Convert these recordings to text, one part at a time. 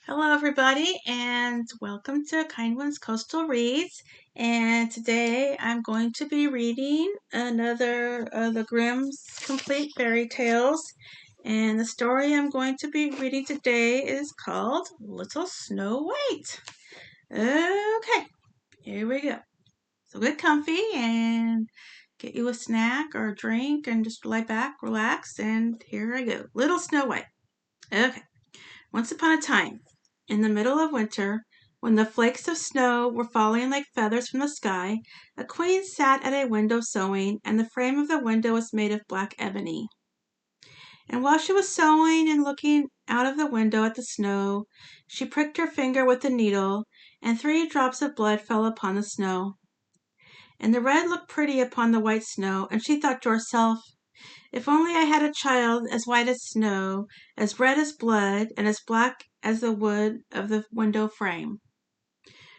Hello, everybody, and welcome to Kindwyn's Coastal Reads. And today I'm going to be reading another of the Grimm's complete fairy tales. And the story I'm going to be reading today is called Little Snow White. Okay, here we go. So get comfy and get you a snack or a drink and just lie back, relax, and here I go. Little Snow White. Okay. Once upon a time, in the middle of winter, when the flakes of snow were falling like feathers from the sky, a queen sat at a window sewing, and the frame of the window was made of black ebony. And while she was sewing and looking out of the window at the snow, she pricked her finger with the needle, and 3 drops of blood fell upon the snow. And the red looked pretty upon the white snow, and she thought to herself, if only I had a child as white as snow, as red as blood, and as black as the wood of the window frame.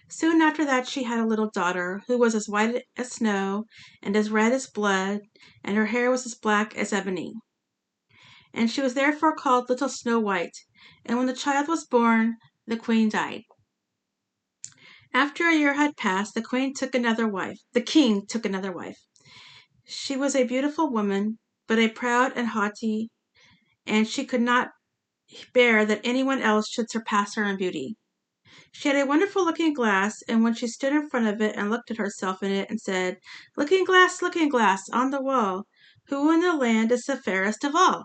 Soon after that she had a little daughter, who was as white as snow, and as red as blood, and her hair was as black as ebony. And she was therefore called Little Snow White. And when the child was born, the queen died. After a year had passed, the king took another wife. She was a beautiful woman, but a proud and haughty, and she could not bear that anyone else should surpass her in beauty. She had a wonderful looking glass, and when she stood in front of it and looked at herself in it and said, looking glass, on the wall, who in the land is the fairest of all?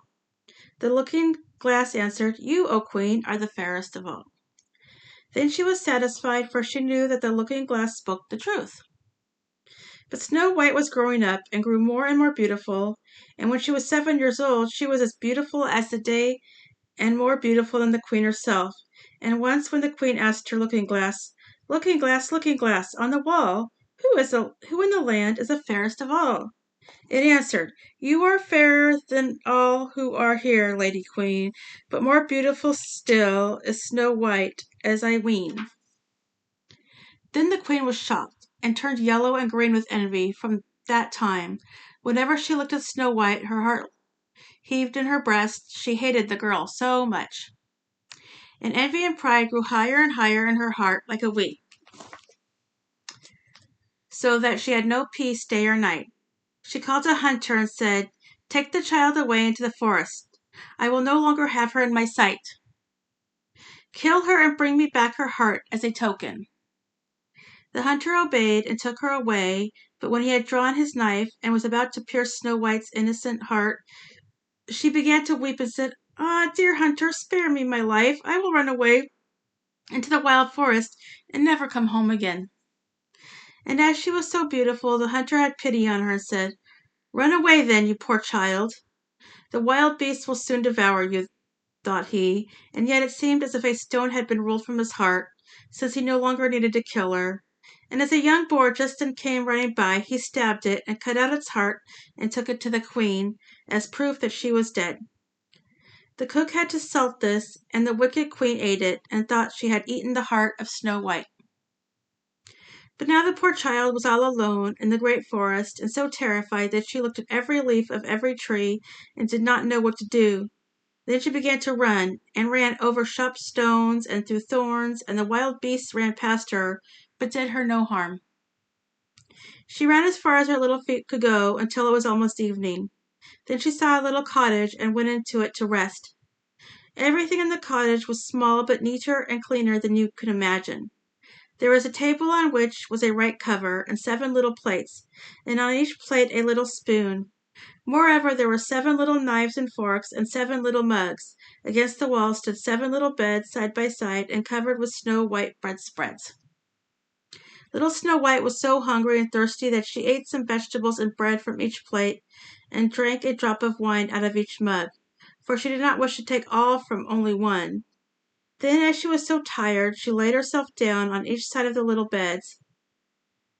The looking glass answered, you, O queen, are the fairest of all. Then she was satisfied, for she knew that the looking glass spoke the truth. But Snow White was growing up and grew more and more beautiful, and when she was 7 years old, she was as beautiful as the day and more beautiful than the queen herself. And once when the queen asked her looking glass, on the wall, who in the land is the fairest of all? It answered, you are fairer than all who are here, Lady Queen, but more beautiful still is Snow White, as I ween. Then the queen was shocked, and turned yellow and green with envy. From that time, whenever she looked at Snow White, her heart heaved in her breast. She hated the girl so much. And envy and pride grew higher and higher in her heart like a wheat, so that she had no peace day or night. She called a hunter and said, take the child away into the forest. I will no longer have her in my sight. Kill her and bring me back her heart as a token. The hunter obeyed and took her away, but when he had drawn his knife and was about to pierce Snow White's innocent heart, she began to weep and said, ah, dear hunter, spare me my life. I will run away into the wild forest and never come home again. And as she was so beautiful, the hunter had pity on her and said, run away then, you poor child. The wild beasts will soon devour you, thought he, and yet it seemed as if a stone had been rolled from his heart, since he no longer needed to kill her. And as a young boar just then came running by, he stabbed it and cut out its heart and took it to the queen, as proof that she was dead. The cook had to salt this, and the wicked queen ate it, and thought she had eaten the heart of Snow White. But now the poor child was all alone in the great forest, and so terrified that she looked at every leaf of every tree and did not know what to do. Then she began to run, and ran over sharp stones and through thorns, and the wild beasts ran past her, but did her no harm. She ran as far as her little feet could go until it was almost evening. Then she saw a little cottage and went into it to rest. Everything in the cottage was small, but neater and cleaner than you could imagine. There was a table on which was a right cover, and 7 little plates, and on each plate a little spoon. Moreover, there were 7 little knives and forks, and 7 little mugs. Against the wall stood 7 little beds side by side, and covered with snow white bread spreads. Little Snow White was so hungry and thirsty that she ate some vegetables and bread from each plate, and drank a drop of wine out of each mug, for she did not wish to take all from only one. Then, as she was so tired, she laid herself down on each side of the little beds.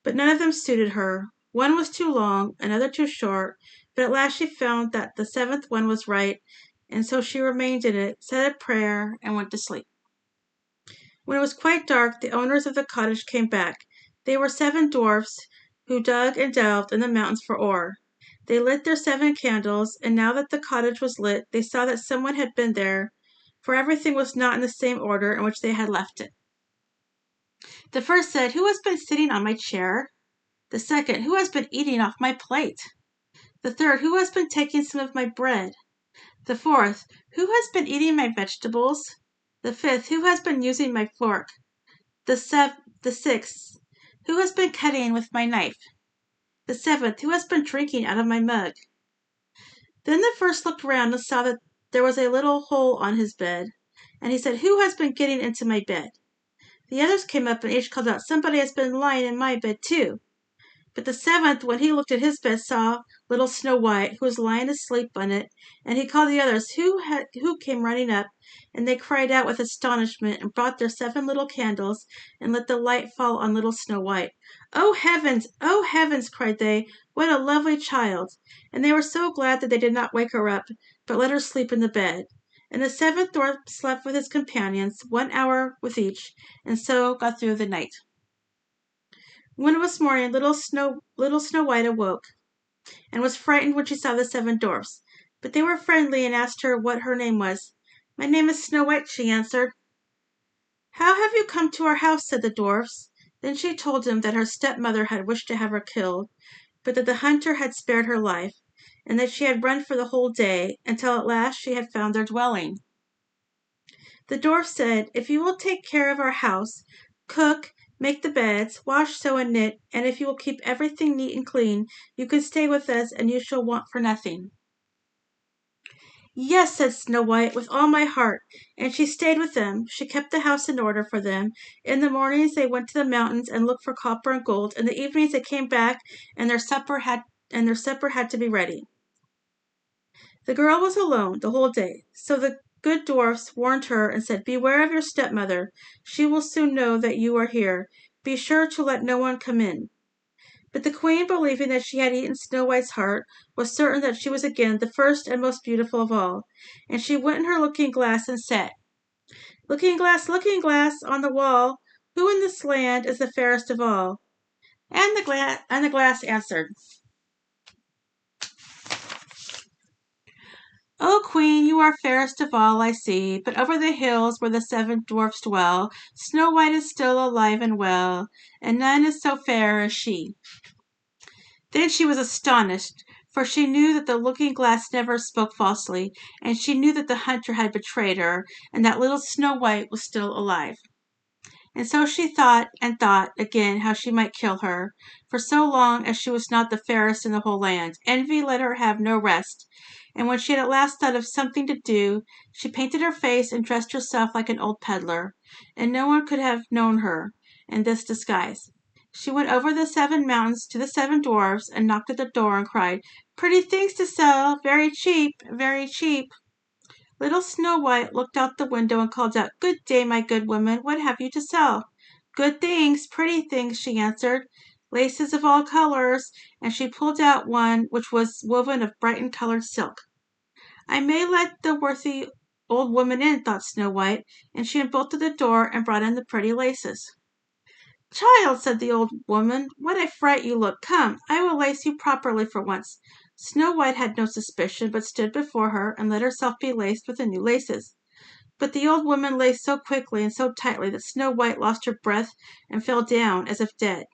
But none of them suited her. One was too long, another too short, but at last she found that the 7th one was right, and so she remained in it, said a prayer, and went to sleep. When it was quite dark, the owners of the cottage came back. They were 7 dwarfs, who dug and delved in the mountains for ore. They lit their 7 candles, and now that the cottage was lit, they saw that someone had been there, for everything was not in the same order in which they had left it. The first said, "Who has been sitting on my chair?" The second, "Who has been eating off my plate?" The third, "Who has been taking some of my bread?" The fourth, "Who has been eating my vegetables?" The fifth, "Who has been using my fork?" The sixth, "Who has been cutting with my knife?" The seventh, "Who has been drinking out of my mug?" Then the first looked round and saw that there was a little hole on his bed, and he said, "Who has been getting into my bed?" The others came up and each called out, "Somebody has been lying in my bed too." But the seventh, when he looked at his bed, saw little Snow White, who was lying asleep on it, and he called the others, who came running up, and they cried out with astonishment, and brought their 7 little candles, and let the light fall on little Snow White. "Oh heavens! Oh heavens!" cried they, "what a lovely child!" And they were so glad that they did not wake her up, but let her sleep in the bed. And the 7th dwarf slept with his companions, 1 hour with each, and so got through the night. When it was morning, little Snow White awoke, and was frightened when she saw the 7 dwarfs. But they were friendly and asked her what her name was. "My name is Snow White," she answered. "How have you come to our house?" said the dwarfs. Then she told them that her stepmother had wished to have her killed, but that the hunter had spared her life, and that she had run for the whole day, until at last she had found their dwelling. The dwarf said, "If you will take care of our house, cook, make the beds, wash, sew, and knit, and if you will keep everything neat and clean, you can stay with us, and you shall want for nothing." "Yes," said Snow White, "with all my heart," and she stayed with them. She kept the house in order for them. In the mornings they went to the mountains and looked for copper and gold. In the evenings they came back, and their supper had to be ready. The girl was alone the whole day, so the good dwarfs warned her and said, "Beware of your stepmother. She will soon know that you are here. Be sure to let no one come in." But the queen, believing that she had eaten Snow White's heart, was certain that she was again the first and most beautiful of all, and she went in her looking glass and said, looking glass, on the wall, who in this land is the fairest of all?" And the glass answered, "O Queen, you are fairest of all, I see, but over the hills where the 7 dwarfs dwell, Snow White is still alive and well, and none is so fair as she." Then she was astonished, for she knew that the looking glass never spoke falsely, and she knew that the hunter had betrayed her, and that little Snow White was still alive. And so she thought and thought again how she might kill her, for so long as she was not the fairest in the whole land. Envy let her have no rest, and when she had at last thought of something to do, she painted her face and dressed herself like an old peddler, and no one could have known her in this disguise. She went over the 7 mountains to the 7 dwarfs, and knocked at the door and cried, "Pretty things to sell, very cheap, very cheap." Little Snow White looked out the window and called out, "Good day, my good woman, what have you to sell?" "Good things, pretty things," she answered, "laces of all colors," and she pulled out one which was woven of bright colored silk. "I may let the worthy old woman in," thought Snow White, and she unbolted the door and brought in the pretty laces. "Child," said the old woman, "what a fright you look! Come, I will lace you properly for once." Snow White had no suspicion, but stood before her and let herself be laced with the new laces. But the old woman laced so quickly and so tightly that Snow White lost her breath and fell down as if dead.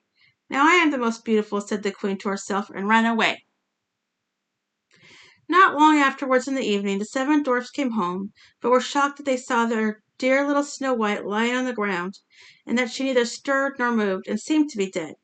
"Now I am the most beautiful," said the queen to herself, and ran away. Not long afterwards in the evening the 7 dwarfs came home, but were shocked that they saw their dear little Snow White lying on the ground, and that she neither stirred nor moved, and seemed to be dead.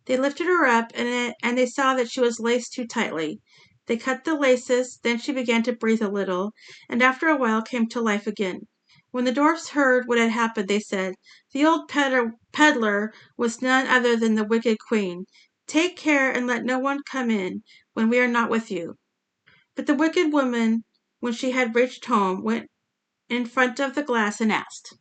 They lifted her up, and they saw that she was laced too tightly. They cut the laces, then she began to breathe a little, and after a while came to life again. When the dwarfs heard what had happened, they said, "The old peddler was none other than the wicked queen. Take care and let no one come in when we are not with you." But the wicked woman, when she had reached home, went in front of the glass and asked,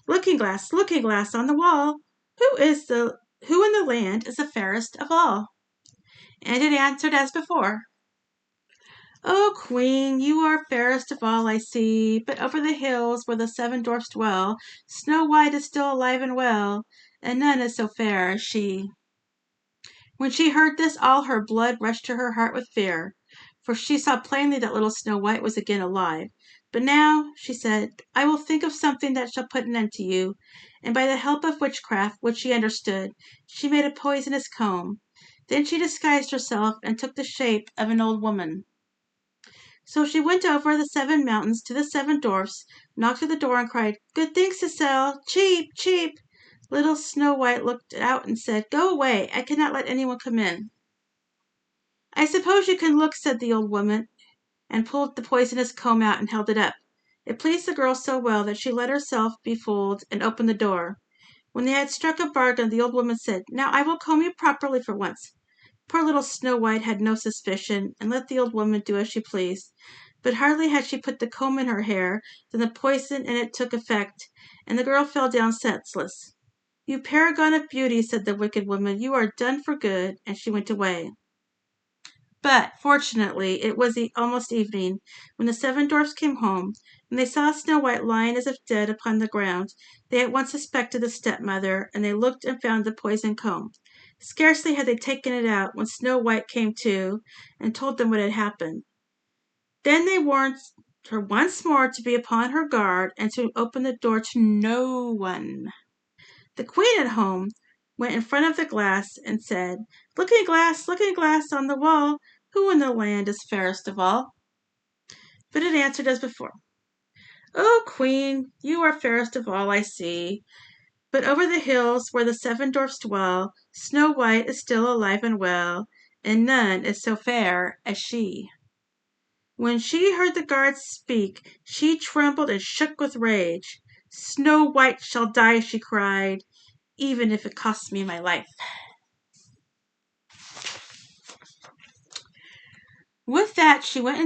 looking glass on the wall, who in the land is the fairest of all?" And it answered as before, "O Queen, you are fairest of all, I see, but over the hills where the 7 dwarfs dwell, Snow White is still alive and well, and none is so fair as she." When she heard this, all her blood rushed to her heart with fear, for she saw plainly that little Snow White was again alive. "But now," she said, "I will think of something that shall put an end to you." And by the help of witchcraft, which she understood, she made a poisonous comb. Then she disguised herself and took the shape of an old woman. So she went over the 7 mountains to the 7 dwarfs, knocked at the door and cried, "Good things to sell, cheap, cheap." Little Snow White looked out and said, "Go away, I cannot let anyone come in." "I suppose you can look," said the old woman, and pulled the poisonous comb out and held it up. It pleased the girl so well that she let herself be fooled and opened the door. When they had struck a bargain, the old woman said, "Now I will comb you properly for once." Poor little Snow White had no suspicion, and let the old woman do as she pleased. But hardly had she put the comb in her hair than the poison in it took effect, and the girl fell down senseless. "You paragon of beauty," said the wicked woman, "you are done for good," and she went away. But, fortunately, it was almost evening when the 7 dwarfs came home. When they saw Snow White lying as if dead upon the ground, they at once suspected the stepmother, and they looked and found the poisoned comb. Scarcely had they taken it out when Snow White came to and told them what had happened. Then they warned her once more to be upon her guard and to open the door to no one. The queen at home went in front of the glass and said, looking glass on the wall, who in the land is fairest of all?" But it answered as before, "Oh, queen, you are fairest of all, I see. But over the hills where the 7 dwarfs dwell, Snow White is still alive and well, and none is so fair as she." When she heard the guards speak, she trembled and shook with rage. "Snow White shall die," she cried, "even if it costs me my life." With that she went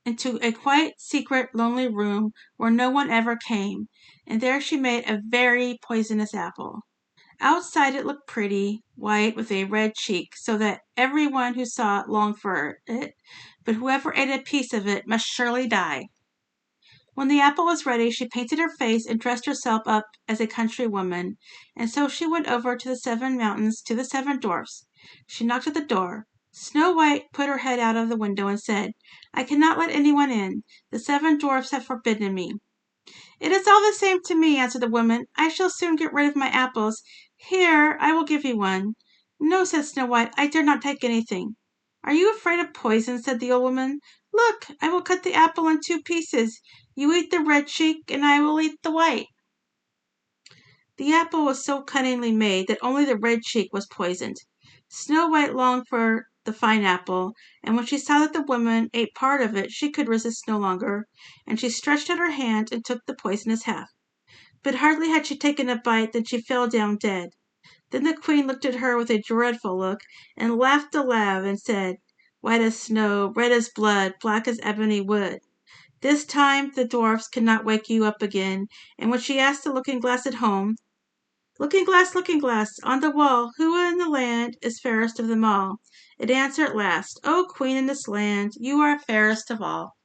into a quiet, secret, lonely room where no one ever came, and there she made a very poisonous apple. Outside it looked pretty, white with a red cheek, so that every one who saw it longed for it, but whoever ate a piece of it must surely die. When the apple was ready, she painted her face and dressed herself up as a country woman, and so she went over to the 7 mountains to the 7 dwarfs. She knocked at the door. Snow White put her head out of the window and said, "I cannot let anyone in. The 7 dwarfs have forbidden me." "It is all the same to me," answered the woman. "I shall soon get rid of my apples. Here, I will give you one." "No," said Snow White, "I dare not take anything." "Are you afraid of poison?" said the old woman. "Look, I will cut the apple in 2 pieces. You eat the red cheek, and I will eat the white." The apple was so cunningly made that only the red cheek was poisoned. Snow White longed for the fine apple, and when she saw that the woman ate part of it, she could resist no longer, and she stretched out her hand and took the poisonous half. But hardly had she taken a bite than she fell down dead. Then the queen looked at her with a dreadful look, and laughed aloud, and said, "White as snow, red as blood, black as ebony wood. This time the dwarfs cannot wake you up again." And when she asked the looking glass at home, looking glass, on the wall, who in the land is fairest of them all?" it answered at last, "O queen in this land, you are fairest of all."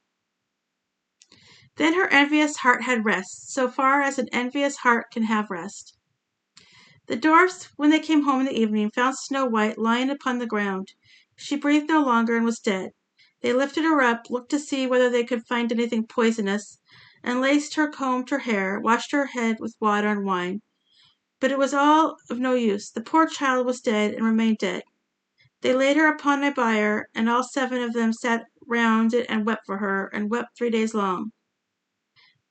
Then her envious heart had rest, so far as an envious heart can have rest. The dwarfs, when they came home in the evening, found Snow White lying upon the ground. She breathed no longer and was dead. They lifted her up, looked to see whether they could find anything poisonous, and laced her, combed her hair, washed her head with water and wine. But it was all of no use. The poor child was dead and remained dead. They laid her upon a bier, and all 7 of them sat round it and wept for her, and wept 3 days long.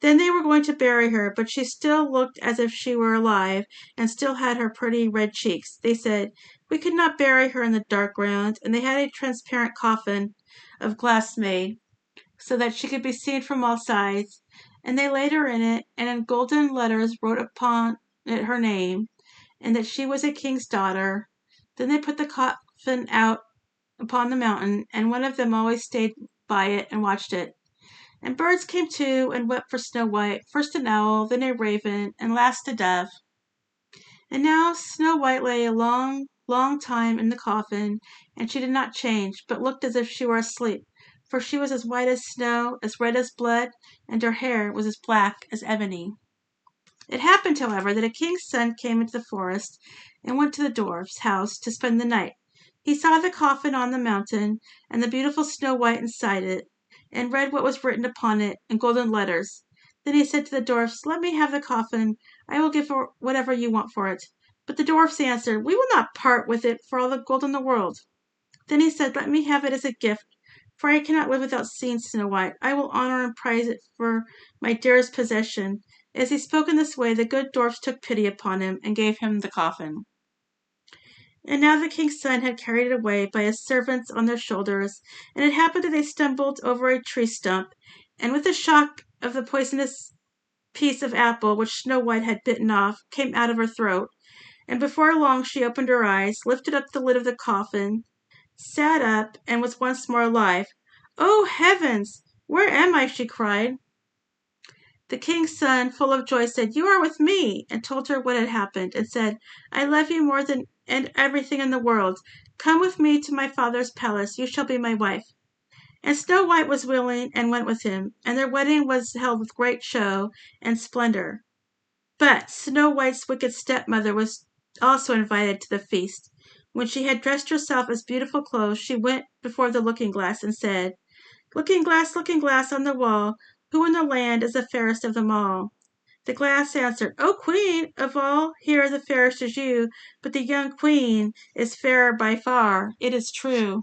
Then they were going to bury her, but she still looked as if she were alive, and still had her pretty red cheeks. They said, "We could not bury her in the dark ground," and they had a transparent coffin of glass made, so that she could be seen from all sides, and they laid her in it, and in golden letters wrote upon it her name, and that she was a king's daughter. Then they put the coffin out upon the mountain, and one of them always stayed by it and watched it. And birds came too, and wept for Snow White, first an owl, then a raven, and last a dove. And now Snow White lay a long, long time in the coffin, and she did not change, but looked as if she were asleep, for she was as white as snow, as red as blood, and her hair was as black as ebony. It happened, however, that a king's son came into the forest, and went to the dwarf's house to spend the night. He saw the coffin on the mountain, and the beautiful Snow White inside it, and read what was written upon it in golden letters. Then he said to the dwarfs, "Let me have the coffin. I will give whatever you want for it." But the dwarfs answered, "We will not part with it for all the gold in the world." Then he said, "Let me have it as a gift, for I cannot live without seeing Snow White. I will honor and prize it for my dearest possession." As he spoke in this way, the good dwarfs took pity upon him and gave him the coffin. And now the king's son had carried it away by his servants on their shoulders, and it happened that they stumbled over a tree stump, and with a shock of the poisonous piece of apple which Snow White had bitten off came out of her throat, and before long she opened her eyes, lifted up the lid of the coffin, sat up, and was once more alive. "Oh, heavens! Where am I?" she cried. The king's son, full of joy, said, "You are with me," and told her what had happened, and said, "I love you more than everything in the world. Come with me to my father's palace. You shall be my wife." And Snow White was willing and went with him, and their wedding was held with great show and splendor. But Snow White's wicked stepmother was also invited to the feast. When she had dressed herself as beautiful clothes, she went before the looking-glass and said, looking glass on the wall, who in the land is the fairest of them all?" The glass answered, "O Queen of all, here the fairest is you, but the young Queen is fairer by far, it is true."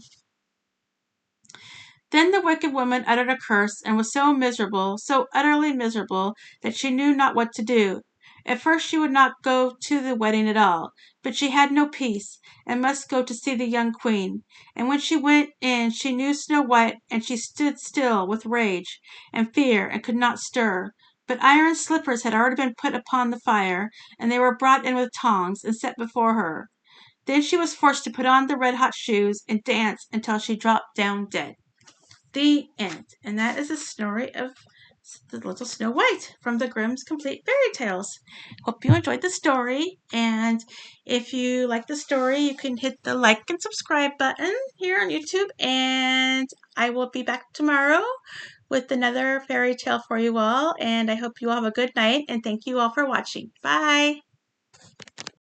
Then the wicked woman uttered a curse, and was so miserable, so utterly miserable, that she knew not what to do. At first she would not go to the wedding at all, but she had no peace, and must go to see the young Queen. And when she went in she knew Snow White, and she stood still with rage and fear, and could not stir. But iron slippers had already been put upon the fire, and they were brought in with tongs, and set before her. Then she was forced to put on the red-hot shoes, and dance until she dropped down dead. The end. And that is the story of the little Snow White from the Grimm's Complete Fairy Tales. Hope you enjoyed the story. And if you like the story, you can hit the like and subscribe button here on YouTube. And I will be back tomorrow with another fairy tale for you all. And I hope you all have a good night. And thank you all for watching. Bye.